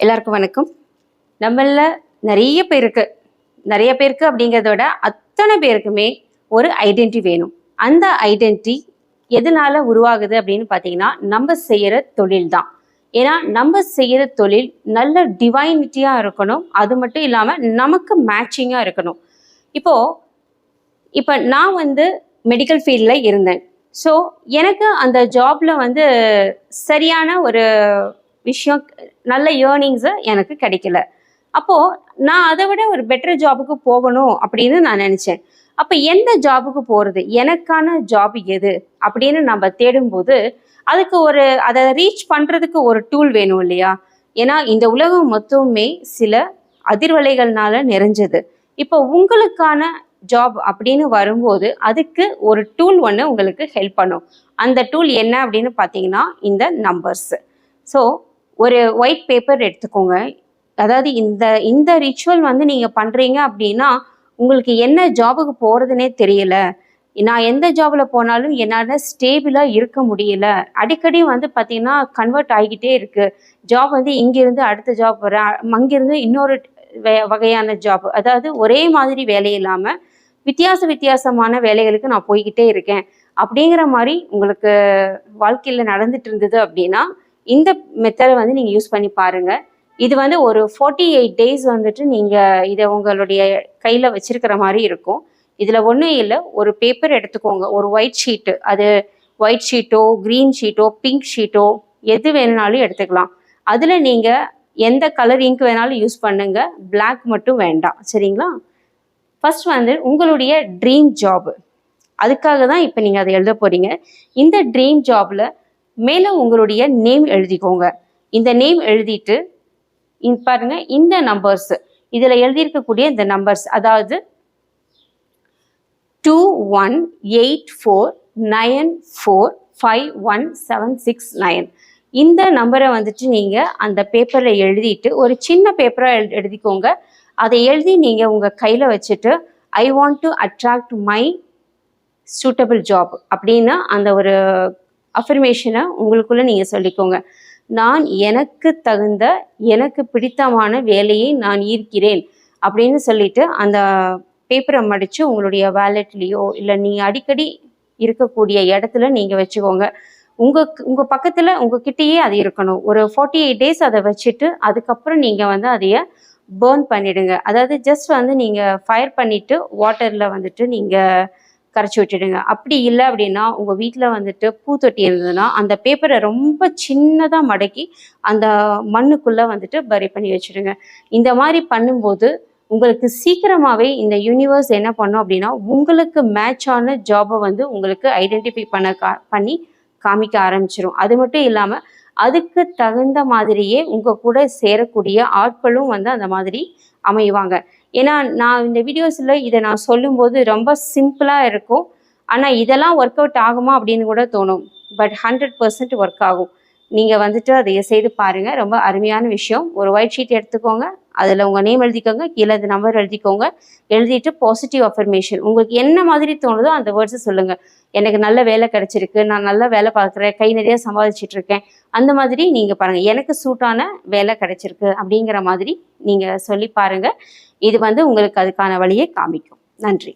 எல்லாருக்கும் வணக்கம். நம்மள நிறைய பேருக்கு அப்படிங்கிறத விட அத்தனை பேருக்குமே ஒரு ஐடென்டிட்டி வேணும். அந்த ஐடென்டிட்டி எதனால உருவாகுது அப்படின்னு பார்த்தீங்கன்னா, நம்ம செய்கிற தொழில் தான். ஏன்னா நம்ம செய்கிற தொழில் நல்ல டிவைனிட்டியாக இருக்கணும். அது மட்டும் இல்லாமல் நமக்கு மேட்சிங்காக இருக்கணும். இப்போ நான் மெடிக்கல் ஃபீல்டில் இருந்தேன். ஸோ எனக்கு அந்த ஜாப்ல சரியான ஒரு விஷயம், நல்ல ஏர்னிங்ஸு எனக்கு கிடைக்கல. அப்போது நான் அதை விட ஒரு பெட்டர் ஜாபுக்கு போகணும் அப்படின்னு நான் நினச்சேன். அப்போ எந்த ஜாபுக்கு போகிறது, எனக்கான ஜாப் எது அப்படின்னு நம்ம தேடும்போது அதுக்கு அதை ரீச் பண்ணுறதுக்கு ஒரு டூல் வேணும் இல்லையா? ஏன்னா இந்த உலகம் மொத்தமே சில அதிர்வலைகள்னால நிறைஞ்சது. இப்போ உங்களுக்கான ஜாப் அப்படின்னு வரும்போது அதுக்கு ஒரு டூல் ஒன்று உங்களுக்கு ஹெல்ப் பண்ணும். அந்த டூல் என்ன அப்படின்னு பார்த்தீங்கன்னா, இந்த நம்பர்ஸ். ஸோ ஒரு ஒயிட் பேப்பர் எடுத்துக்கோங்க. அதாவது இந்த ரிச்சுவல் நீங்கள் பண்ணுறீங்க அப்படின்னா, உங்களுக்கு என்ன ஜாபுக்கு போகிறதுனே தெரியல, நான் எந்த ஜாபில் போனாலும் என்னால் ஸ்டேபிளாக இருக்க முடியல, அடிக்கடி பார்த்தீங்கன்னா கன்வெர்ட் ஆகிக்கிட்டே இருக்குது ஜாப், இங்கேருந்து அடுத்த ஜாப் வர, அங்கேருந்து இன்னொரு வகையான ஜாப், அதாவது ஒரே மாதிரி வேலை இல்லாமல் வித்தியாசமான வேலைகளுக்கு நான் போய்கிட்டே இருக்கேன் அப்படிங்கிற மாதிரி உங்களுக்கு வாழ்க்கையில் நடந்துட்டு இருந்தது அப்படின்னா, இந்த மெத்தடை நீங்கள் யூஸ் பண்ணி பாருங்கள். இது ஒரு 48 டேஸ் நீங்கள் இதை உங்களுடைய கையில் வச்சிருக்கிற மாதிரி இருக்கும். இதில் ஒன்றும் இல்லை, ஒரு பேப்பர் எடுத்துக்கோங்க, ஒரு ஒயிட் ஷீட்டு, அது white Shito green Shito pink Shito எது வேணுனாலும் எடுத்துக்கலாம். அதில் நீங்கள் எந்த கலர் இங்க் வேணாலும் யூஸ் பண்ணுங்க, பிளாக் மட்டும் வேண்டாம், சரிங்களா? ஃபர்ஸ்ட் உங்களுடைய ட்ரீம் ஜாப், அதுக்காக தான் இப்போ நீங்கள் அதை எழுத போகிறீங்க. இந்த ட்ரீம் ஜாபில் மேலே உங்களுடைய நேம் எழுதிக்கோங்க. இந்த நேம் எழுதிட்டு பாருங்க, இந்த நம்பர்ஸ் இதில் எழுதியிருக்கக்கூடிய இந்த நம்பர்ஸ், அதாவது 218494517669, இந்த நம்பரை நீங்கள் அந்த பேப்பரில் எழுதிட்டு ஒரு சின்ன பேப்பராக எழுதிக்கோங்க. அதை எழுதி நீங்கள் உங்கள் கையில் வச்சுட்டு, I want to attract my suitable job அப்படின்னு அந்த ஒரு அஃபர்மேஷனை உங்களுக்குள்ளே நீங்கள் சொல்லிக்கோங்க. நான் எனக்கு தகுந்த, எனக்கு பிடித்தமான வேலையை நான் ஈர்க்கிறேன் அப்படின்னு சொல்லிட்டு அந்த பேப்பரை மடித்து உங்களுடைய வேலெட்லேயோ இல்லை நீங்கள் அடிக்கடி இருக்கக்கூடிய இடத்துல நீங்கள் வச்சுக்கோங்க. உங்கள் பக்கத்தில் உங்ககிட்டயே அது இருக்கணும். ஒரு 48 டேஸ் அதை வச்சுட்டு அதுக்கப்புறம் நீங்கள் அதைய பேர்ன் பண்ணிடுங்க. அதாவது ஜஸ்ட் நீங்கள் ஃபயர் பண்ணிவிட்டு வாட்டரில் நீங்கள் கரைச்சி விட்டுடுங்க. அப்படி இல்லை அப்படின்னா உங்கள் வீட்டில் பூத்தொட்டி இருந்ததுன்னா அந்த பேப்பரை ரொம்ப சின்னதாக மடக்கி அந்த மண்ணுக்குள்ளே பரி பண்ணி வச்சுடுங்க. இந்த மாதிரி பண்ணும்போது உங்களுக்கு சீக்கிரமாகவே இந்த யூனிவர்ஸ் என்ன பண்ணும் அப்படின்னா, உங்களுக்கு மேட்சான ஜாபை உங்களுக்கு ஐடென்டிஃபை பண்ணி காமிக்க ஆரம்பிச்சிடும். அது மட்டும் இல்லாமல் அதுக்கு தகுந்த மாதிரியே உங்கள் கூட சேரக்கூடிய ஆட்களும் அந்த மாதிரி அமைவாங்க. ஏன்னா நான் இந்த வீடியோஸில் இதை நான் சொல்லும்போது ரொம்ப சிம்பிளாக இருக்கும், ஆனால் இதெல்லாம் ஒர்க் அவுட் ஆகுமா அப்படின்னு கூட தோணும். பட் 100% ஒர்க் ஆகும். நீங்கள் அதை செய்து பாருங்கள். ரொம்ப அருமையான விஷயம். ஒரு ஒயிட் ஷீட் எடுத்துக்கோங்க, அதில் உங்கள் நேம் எழுதிக்கோங்க, கீழே அந்த நம்பர் எழுதிக்கோங்க. எழுதிட்டு பாசிட்டிவ் அஃபர்மேஷன், உங்களுக்கு என்ன மாதிரி தோணுதோ அந்த வேர்ட்ஸை சொல்லுங்கள். எனக்கு நல்ல வேலை கிடைச்சிருக்கு, நான் நல்ல வேலை பார்க்குறேன், கை நிறைய சம்பாதிச்சிட்டு இருக்கேன், அந்த மாதிரி நீங்கள் பாருங்கள். எனக்கு சூட்டான வேலை கிடைச்சிருக்கு அப்படிங்கிற மாதிரி நீங்கள் சொல்லி பாருங்கள். இது உங்களுக்கு அதுக்கான வழியை காமிக்கும். நன்றி.